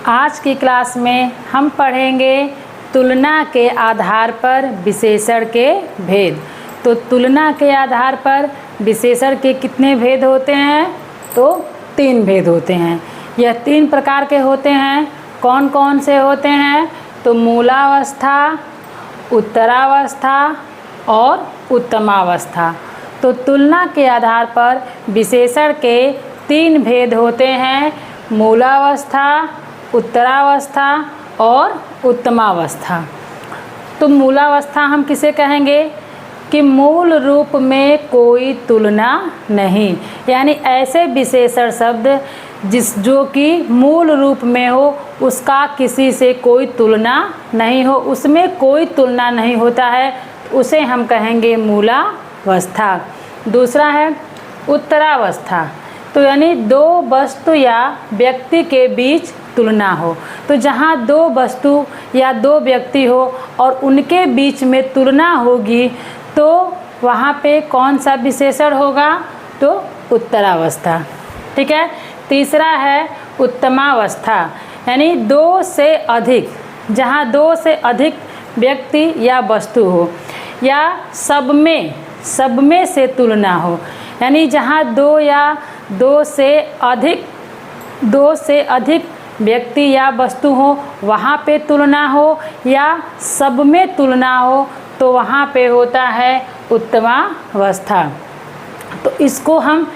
आज की क्लास में हम पढ़ेंगे तुलना के आधार पर विशेषण के भेद। तो तुलना के आधार पर विशेषण के कितने भेद होते हैं? तो 3 भेद होते हैं। यह 3 प्रकार के होते हैं। कौन कौन से होते हैं? तो मूलावस्था, उत्तरावस्था और उत्तमावस्था। तो तुलना के आधार पर विशेषण के 3 भेद होते हैं, मूलावस्था, उत्तरावस्था और उत्तमावस्था। तो मूलावस्था हम किसे कहेंगे? कि मूल रूप में कोई तुलना नहीं, यानी ऐसे विशेषण शब्द जो कि मूल रूप में हो, उसका किसी से कोई तुलना नहीं हो, उसमें कोई तुलना नहीं होता है, उसे हम कहेंगे मूलावस्था। दूसरा है उत्तरावस्था। तो यानी 2 वस्तु या व्यक्ति के बीच तुलना हो। तो जहाँ 2 वस्तु या 2 व्यक्ति हो और उनके बीच में तुलना होगी, तो वहाँ पे कौन सा विशेषण होगा? तो उत्तरावस्था। ठीक है। तीसरा है उत्तमावस्था, यानी 2 से अधिक, जहाँ 2 से अधिक व्यक्ति या वस्तु हो या सब में से तुलना हो, यानी जहाँ 2 या 2 से अधिक व्यक्ति या वस्तु हो वहाँ पे तुलना हो या सब में तुलना हो, तो वहाँ पे होता है उत्तमावस्था। तो इसको हम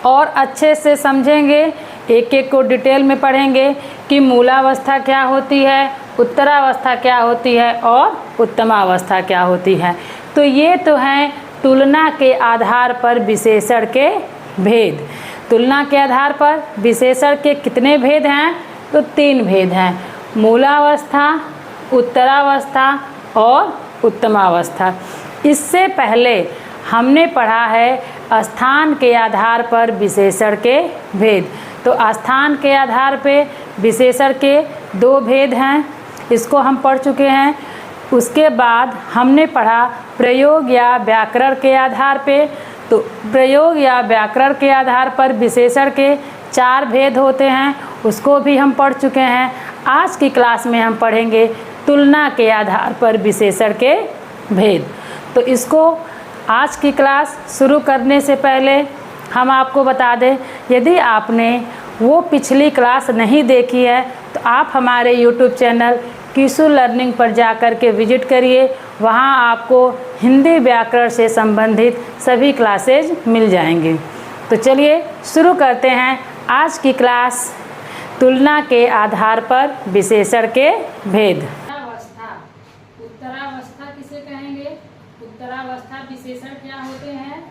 और अच्छे से समझेंगे, एक एक को डिटेल में पढ़ेंगे कि मूलावस्था क्या होती है, उत्तरावस्था क्या होती है और उत्तमावस्था क्या होती है। तो ये तो हैं तुलना के आधार पर विशेषण के भेद। तुलना के आधार पर विशेषण के कितने भेद हैं? तो 3 भेद हैं, मूलावस्था, उत्तरावस्था और उत्तमावस्था। इससे पहले हमने पढ़ा है स्थान के आधार पर विशेषण के भेद। तो स्थान के आधार पे विशेषण के 2 भेद हैं, इसको हम पढ़ चुके हैं। उसके बाद हमने पढ़ा प्रयोग या व्याकरण के आधार पे। तो प्रयोग या व्याकरण के आधार पर विशेषण के 4 भेद होते हैं, उसको भी हम पढ़ चुके हैं। आज की क्लास में हम पढ़ेंगे तुलना के आधार पर विशेषण के भेद। तो इसको आज की क्लास शुरू करने से पहले हम आपको बता दें, यदि आपने वो पिछली क्लास नहीं देखी है तो आप हमारे YouTube चैनल किशु लर्निंग पर जाकर के विजिट करिए। वहाँ आपको हिंदी व्याकरण से संबंधित सभी क्लासेज मिल जाएंगे। तो चलिए शुरू करते हैं आज की क्लास, तुलना के आधार पर विशेषण के भेद। उत्तरावस्था किसे कहेंगे? उत्तरावस्था विशेषण क्या होते हैं?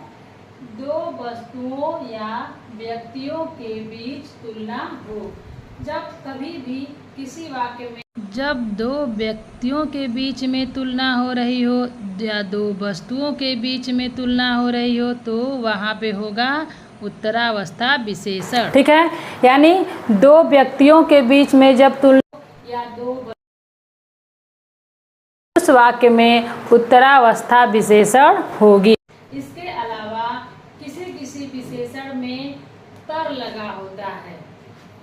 2 वस्तुओं या व्यक्तियों के बीच तुलना हो। जब कभी भी किसी वाक्य में जब 2 व्यक्तियों के बीच में तुलना हो रही हो या 2 वस्तुओं के बीच में तुलना हो रही हो, तो वहाँ पे होगा उत्तरावस्था विशेषण। ठीक है। यानी 2 व्यक्तियों के बीच में जब तुलना या 2 उस वाक्य में उत्तरावस्था विशेषण होगी। इसके अलावा किसी विशेषण में तर लगा होता है।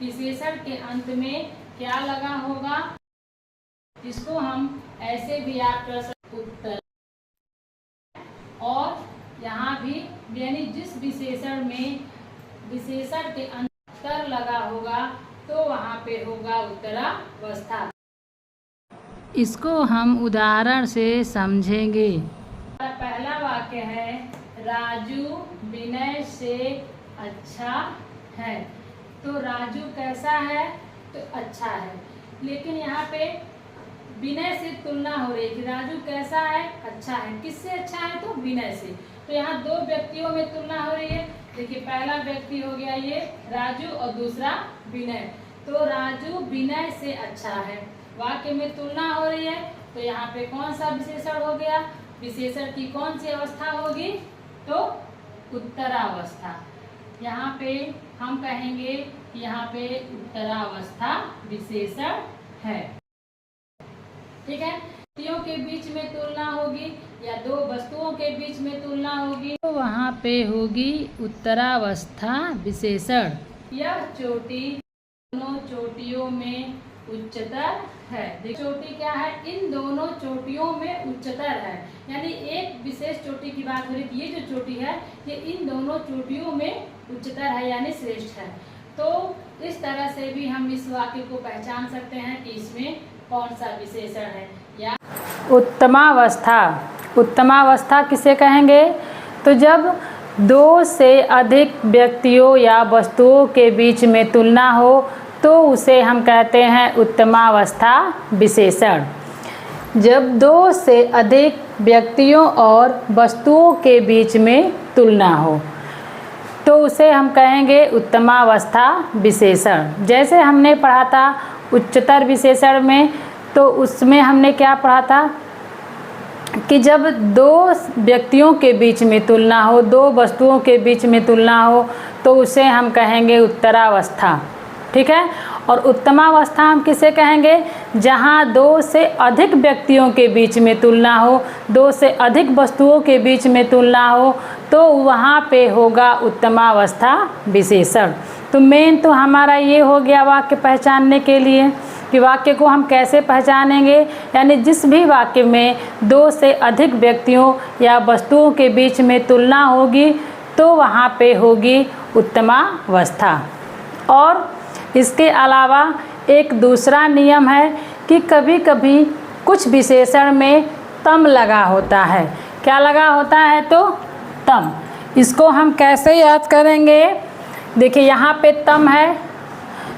विशेषण के अंत में क्या लगा होगा? इसको हम ऐसे भी याद कर सकते, उत्तर। और यहाँ भी यानी जिस विशेषण में विशेषण के अंत तर लगा होगा, तो वहाँ पे होगा उत्तरावस्था। इसको हम उदाहरण से समझेंगे। पहला वाक्य है, राजू विनय से अच्छा है। तो राजू कैसा है? तो अच्छा है। लेकिन यहाँ पे विनय से तुलना हो रही है कि राजू कैसा है? अच्छा है। किससे अच्छा है? तो विनय से। तो यहाँ 2 व्यक्तियों में तुलना हो रही है। देखिए, पहला व्यक्ति हो गया ये राजू और दूसरा विनय। तो राजू विनय से अच्छा है, वाक्य में तुलना हो रही है। तो यहाँ पे कौन सा विशेषण हो गया? विशेषण की कौन सी अवस्था होगी? तो उत्तरावस्था। यहाँ पे हम कहेंगे यहाँ पे उत्तरावस्था विशेषण है। ठीक है। व्यक्तियों के बीच में तुलना होगी या 2 वस्तुओं के बीच में तुलना होगी, तो वहाँ पे होगी उत्तरावस्था विशेषण। यह चोटी दोनों चोटियों में उच्चतर है। चोटी क्या है, इन दोनों चोटियों में उच्चतर है, यानी एक विशेष चोटी की बात हो रही है। ये जो चोटी है ये इन दोनों चोटियों में उच्चतर है यानी श्रेष्ठ है। तो इस तरह से भी हम इस वाक्य को पहचान सकते हैं कि इसमें कौन सा विशेषण है। या उत्तमावस्था, उत्तमावस्था किसे कहेंगे, तो जब दो से अधिक व्यक्तियों या वस्तुओं के बीच में तुलना हो तो उसे हम कहते हैं उत्तमावस्था विशेषण। जब दो से अधिक व्यक्तियों और वस्तुओं के बीच में तुलना हो तो उसे हम कहेंगे उत्तमावस्था विशेषण। जैसे हमने पढ़ा था उच्चतर विशेषण में, तो उसमें हमने क्या पढ़ा था कि जब दो व्यक्तियों के बीच में तुलना हो, दो वस्तुओं के बीच में तुलना हो तो उसे हम कहेंगे उत्तरावस्था। ठीक है। और उत्तमावस्था हम किसे कहेंगे, जहाँ दो से अधिक व्यक्तियों के बीच में तुलना हो, दो से अधिक वस्तुओं के बीच में तुलना हो तो वहाँ पे होगा उत्तमावस्था विशेषण। तो मेन तो हमारा ये हो गया वाक्य पहचानने के लिए कि वाक्य को हम कैसे पहचानेंगे, यानी जिस भी वाक्य में दो से अधिक व्यक्तियों या वस्तुओं के बीच में तुलना होगी तो वहाँ पे होगी उत्तमावस्था। और इसके अलावा एक दूसरा नियम है कि कभी कभी कुछ विशेषण में तम लगा होता है। क्या लगा होता है, तो तम। इसको हम कैसे याद करेंगे, देखिए यहाँ पे तम है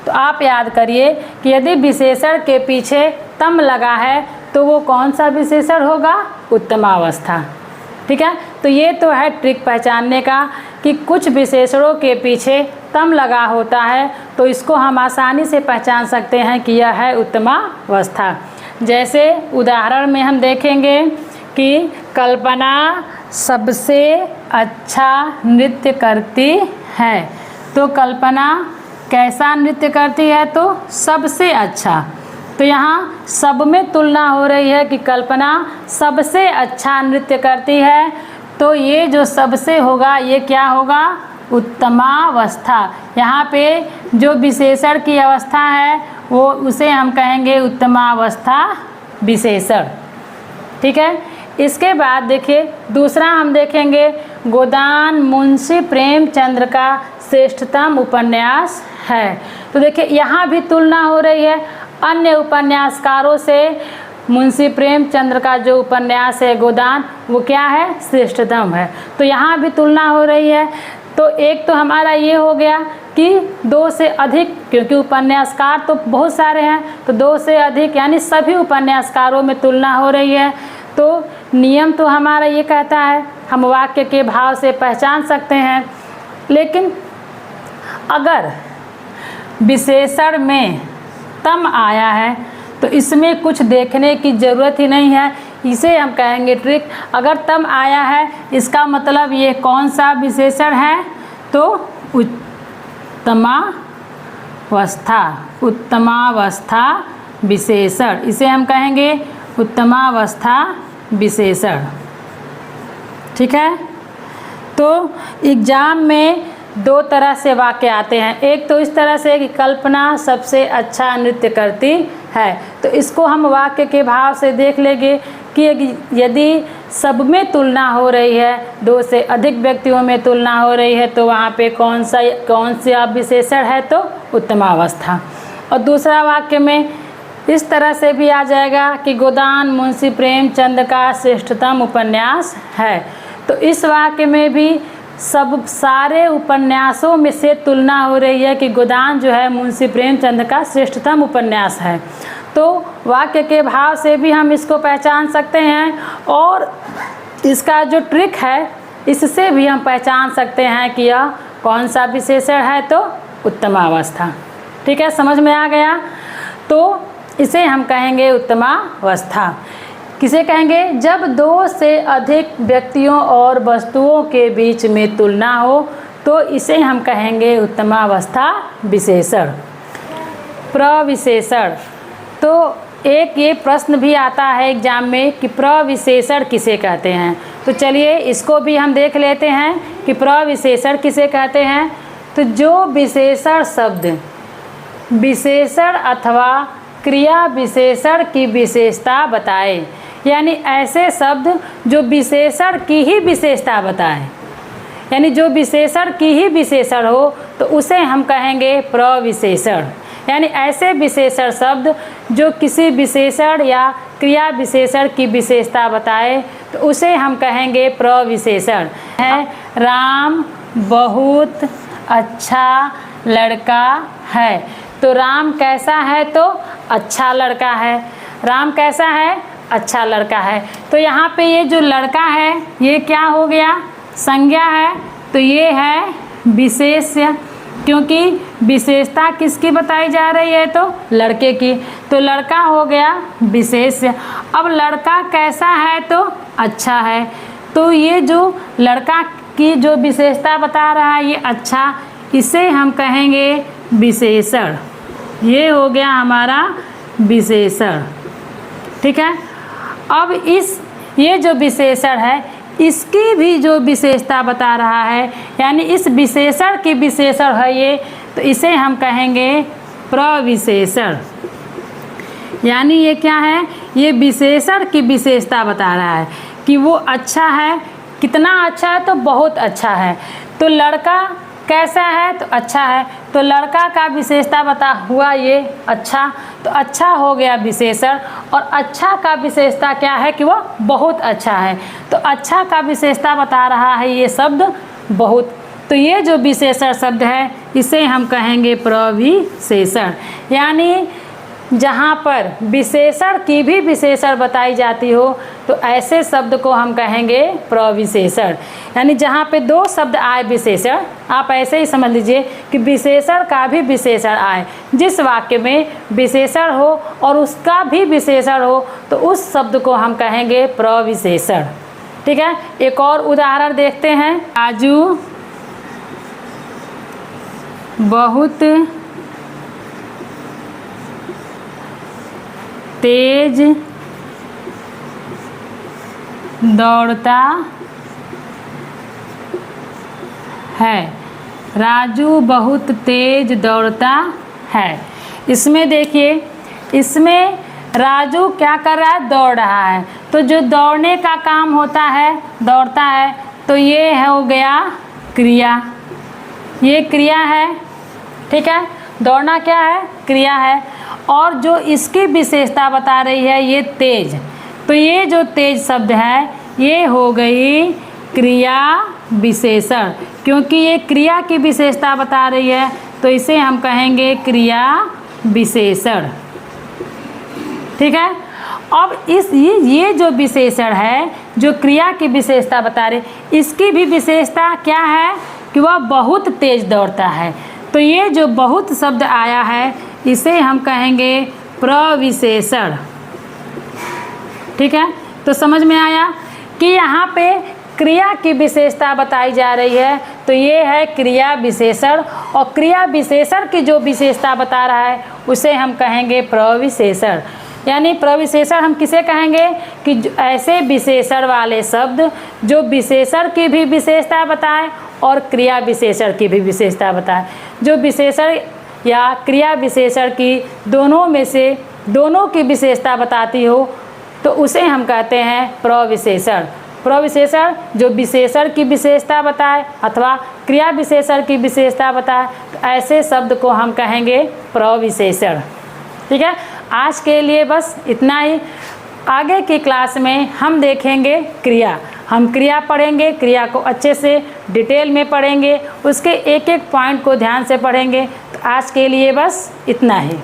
तो आप याद करिए कि यदि विशेषण के पीछे तम लगा है तो वो कौन सा विशेषण होगा, उत्तमावस्था। ठीक है। तो ये तो है ट्रिक पहचानने का कि कुछ विशेषणों के पीछे तम लगा होता है तो इसको हम आसानी से पहचान सकते हैं कि यह है उत्तमावस्था। जैसे उदाहरण में हम देखेंगे कि कल्पना सबसे अच्छा नृत्य करती है। तो कल्पना कैसा नृत्य करती है, तो सबसे अच्छा। तो यहाँ सब में तुलना हो रही है कि कल्पना सबसे अच्छा नृत्य करती है, तो ये जो सबसे होगा ये क्या होगा, उत्तमावस्था। यहाँ पे जो विशेषण की अवस्था है वो उसे हम कहेंगे उत्तमावस्था विशेषण। ठीक है। इसके बाद देखिए दूसरा हम देखेंगे गोदान मुंशी प्रेमचंद्र का श्रेष्ठतम उपन्यास है। तो देखिए यहाँ भी तुलना हो रही है अन्य उपन्यासकारों से। मुंशी प्रेमचंद्र का जो उपन्यास है गोदान वो क्या है, श्रेष्ठतम है। तो यहाँ भी तुलना हो रही है। तो एक तो हमारा ये हो गया कि दो से अधिक, क्योंकि उपन्यासकार तो बहुत सारे हैं तो दो से अधिक यानी सभी उपन्यासकारों में तुलना हो रही है। तो नियम तो हमारा ये कहता है हम वाक्य के भाव से पहचान सकते हैं, लेकिन अगर विशेषण में तम आया है तो इसमें कुछ देखने की ज़रूरत ही नहीं है, इसे हम कहेंगे ट्रिक। अगर तम आया है इसका मतलब ये कौन सा विशेषण है, तो उत्तमावस्था, उत्तमावस्था विशेषण, इसे हम कहेंगे उत्तमावस्था विशेषण। ठीक है। तो एग्ज़ाम में दो तरह से वाक्य आते हैं। एक तो इस तरह से कि कल्पना सबसे अच्छा नृत्य करती है, तो इसको हम वाक्य के भाव से देख लेंगे कि यदि सब में तुलना हो रही है, दो से अधिक व्यक्तियों में तुलना हो रही है तो वहाँ पे कौन सा विशेषण है, तो उत्तमावस्था। और दूसरा वाक्य में इस तरह से भी आ जाएगा कि गोदान मुंशी प्रेमचंद का श्रेष्ठतम उपन्यास है। तो इस वाक्य में भी सब सारे उपन्यासों में से तुलना हो रही है कि गोदान जो है मुंशी प्रेमचंद का श्रेष्ठतम उपन्यास है। तो वाक्य के भाव से भी हम इसको पहचान सकते हैं, और इसका जो ट्रिक है इससे भी हम पहचान सकते हैं कि यह कौन सा विशेषण है, तो उत्तमावस्था। ठीक है, समझ में आ गया। तो इसे हम कहेंगे उत्तमावस्था। किसे कहेंगे, जब दो से अधिक व्यक्तियों और वस्तुओं के बीच में तुलना हो तो इसे हम कहेंगे उत्तमावस्था विशेषण। प्रविशेषण, तो एक ये प्रश्न भी आता है एग्जाम में कि प्रविशेषण किसे कहते हैं। तो चलिए इसको भी हम देख लेते हैं कि प्रविशेषण किसे कहते हैं। तो जो विशेषण शब्द विशेषण अथवा क्रिया विशेषण की विशेषता बताए। यानी ऐसे शब्द जो विशेषण की ही विशेषता बताएं, यानी जो विशेषण की ही विशेषण हो तो उसे हम कहेंगे प्रविशेषण। यानी ऐसे विशेषण शब्द जो किसी विशेषण या क्रिया विशेषण की विशेषता बताए तो उसे हम कहेंगे प्रविशेषण। है राम बहुत अच्छा लड़का है। तो राम कैसा है? तो अच्छा लड़का है। राम कैसा है? अच्छा लड़का है। तो यहाँ पे ये जो लड़का है ये क्या हो गया? संज्ञा है। तो ये है विशेष्य, क्योंकि विशेषता किसकी बताई जा रही है? तो लड़के की। तो लड़का हो गया विशेष्य। अब लड़का कैसा है? तो अच्छा है। तो ये जो लड़का की जो विशेषता बता रहा है ये अच्छा, इसे हम कहेंगे विशेषण। ये हो गया हमारा विशेषण। ठीक है। अब ये जो विशेषण है इसकी भी जो विशेषता बता रहा है, यानी इस विशेषण की विशेषण है ये, तो इसे हम कहेंगे प्रविशेषण। यानी ये क्या है? ये विशेषण की विशेषता बता रहा है कि वो अच्छा है। कितना अच्छा है? तो बहुत अच्छा है। तो लड़का कैसा है? तो अच्छा है। तो लड़का का विशेषता बता हुआ ये अच्छा, तो अच्छा हो गया विशेषण। और अच्छा का विशेषता क्या है? कि वो बहुत अच्छा है। तो अच्छा का विशेषता बता रहा है ये शब्द बहुत। तो ये जो विशेषण शब्द है इसे हम कहेंगे प्रविशेषण। यानी जहाँ पर विशेषण की भी विशेषण बताई जाती हो तो ऐसे शब्द को हम कहेंगे प्रविशेषण। यानी जहाँ पे दो शब्द आए विशेषण, आप ऐसे ही समझ लीजिए कि विशेषण का भी विशेषण आए। जिस वाक्य में विशेषण हो और उसका भी विशेषण हो तो उस शब्द को हम कहेंगे प्रविशेषण। ठीक है। एक और उदाहरण देखते हैं। राजू बहुत तेज दौड़ता है। राजू बहुत तेज दौड़ता है। इसमें देखिए, इसमें राजू क्या कर रहा है? दौड़ रहा है। तो जो दौड़ने का काम होता है, दौड़ता है, तो ये हो गया क्रिया। ये क्रिया है। ठीक है। दौड़ना क्या है? क्रिया है। और जो इसकी विशेषता बता रही है ये तेज, तो ये जो तेज शब्द है ये हो गई क्रिया विशेषण। क्योंकि ये क्रिया की विशेषता बता रही है तो इसे हम कहेंगे क्रिया विशेषण। ठीक है। अब ये जो विशेषण है जो क्रिया की विशेषता बता रही, इसकी भी विशेषता क्या है? कि वह बहुत तेज दौड़ता है। तो ये जो बहुत शब्द आया है इसे हम कहेंगे प्रविशेषण। ठीक है। तो समझ में आया कि यहाँ पे क्रिया की विशेषता बताई जा रही है तो ये है क्रिया विशेषण। और क्रिया विशेषण की जो विशेषता बता रहा है उसे हम कहेंगे प्रविशेषण। यानी प्रविशेषण हम किसे कहेंगे? कि ऐसे विशेषण वाले शब्द जो विशेषण की भी विशेषता बताएं और क्रिया विशेषण की भी विशेषता बताएं। जो विशेषण या क्रिया विशेषण की दोनों में से दोनों की विशेषता बताती हो तो उसे हम कहते हैं प्रविशेषण। प्रविशेषण जो विशेषण की विशेषता बताए अथवा क्रिया विशेषण की विशेषता बताए तो ऐसे शब्द को हम कहेंगे प्रविशेषण। ठीक है। आज के लिए बस इतना ही। आगे की क्लास में हम देखेंगे क्रिया। हम क्रिया पढ़ेंगे, क्रिया को अच्छे से डिटेल में पढ़ेंगे, उसके एक एक पॉइंट को ध्यान से पढ़ेंगे। तो आज के लिए बस इतना ही।